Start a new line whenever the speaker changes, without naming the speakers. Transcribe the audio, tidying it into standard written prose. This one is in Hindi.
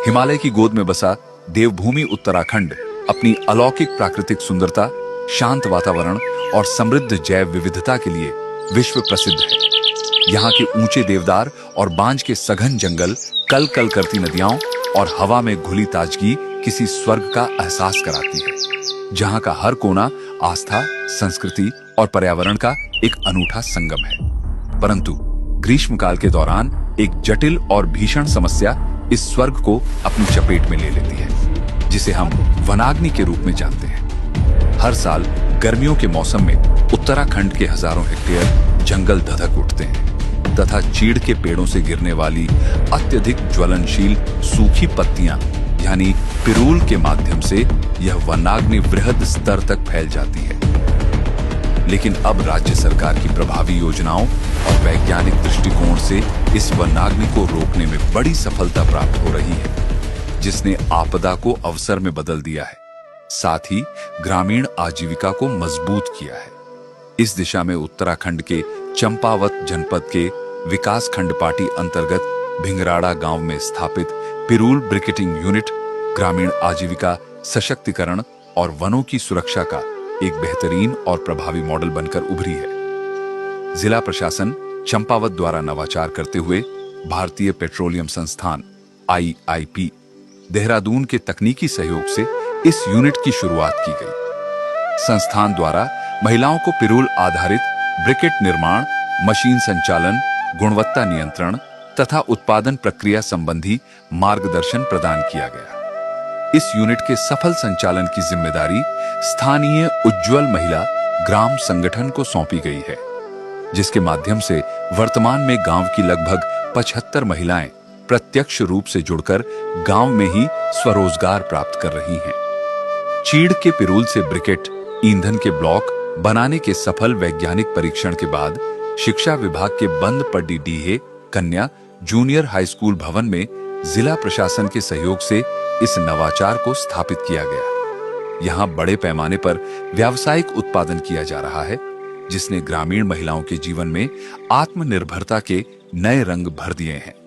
हिमालय की गोद में बसा देवभूमि उत्तराखंड अपनी अलौकिक प्राकृतिक सुंदरता, शांत वातावरण और समृद्ध जैव विविधता के लिए विश्व प्रसिद्ध है। यहाँ के ऊंचे देवदार और बांज के सघन जंगल, कल कल करती नदियां और हवा में घुली ताजगी किसी स्वर्ग का एहसास कराती है। जहाँ का हर कोना आस्था, संस्कृति और पर्यावरण का एक अनूठा संगम है। परंतु ग्रीष्मकाल के दौरान एक जटिल और भीषण समस्या इस स्वर्ग को अपनी चपेट में ले लेती है, जिसे हम वनाग्नि के रूप में जानते हैं। हर साल गर्मियों के मौसम में उत्तराखंड के हजारों हेक्टेयर जंगल धधक उठते हैं तथा चीड़ के पेड़ों से गिरने वाली अत्यधिक ज्वलनशील सूखी पत्तियां यानी पिरूल के माध्यम से यह वनाग्नि वृहद स्तर तक फैल जाती है। लेकिन अब राज्य सरकार की प्रभावी योजनाओं और वैज्ञानिक दृष्टिकोण से इस वनाग्नि को रोकने में बड़ी सफलता प्राप्त हो रही है, जिसने आपदा को अवसर में बदल दिया है, साथ ही ग्रामीण आजीविका को मजबूत किया है। इस दिशा में उत्तराखंड के चंपावत जनपद के विकास खंड पार्टी अंतर्गत भिंगराड़ा गांव में स्थापित पिरूल ब्रिकेटिंग यूनिट ग्रामीण आजीविका सशक्तिकरण और वनों की सुरक्षा का एक बेहतरीन और प्रभावी मॉडल बनकर उभरी है। जिला प्रशासन चंपावत द्वारा नवाचार करते हुए भारतीय पेट्रोलियम संस्थान IIP देहरादून के तकनीकी सहयोग से इस यूनिट की शुरुआत की गई। संस्थान द्वारा महिलाओं को पिरूल आधारित ब्रिकेट निर्माण, मशीन संचालन, गुणवत्ता नियंत्रण तथा उत्पादन प्रक्रिया संबंधी मार्गदर्शन प्रदान किया गया। इस यूनिट के सफल संचालन की जिम्मेदारी स्थानीय उज्ज्वल महिला ग्राम संगठन को सौंपी गई है, जिसके माध्यम से वर्तमान में गांव की लगभग 75 महिलाएं प्रत्यक्ष रूप से जुड़कर गांव में ही स्वरोजगार प्राप्त कर रही हैं। चीड़ के पिरूल से ब्रिकेट ईंधन के ब्लॉक बनाने के सफल वैज्ञानिक परीक्षण के बाद शिक्षा विभाग के बंद पड्डी डीहे कन्या जूनियर हाई स्कूल भवन में जिला प्रशासन के सहयोग से इस नवाचार को स्थापित किया गया। यहाँ बड़े पैमाने पर व्यावसायिक उत्पादन किया जा रहा है, जिसने ग्रामीण महिलाओं के जीवन में आत्मनिर्भरता के नए रंग भर दिए हैं।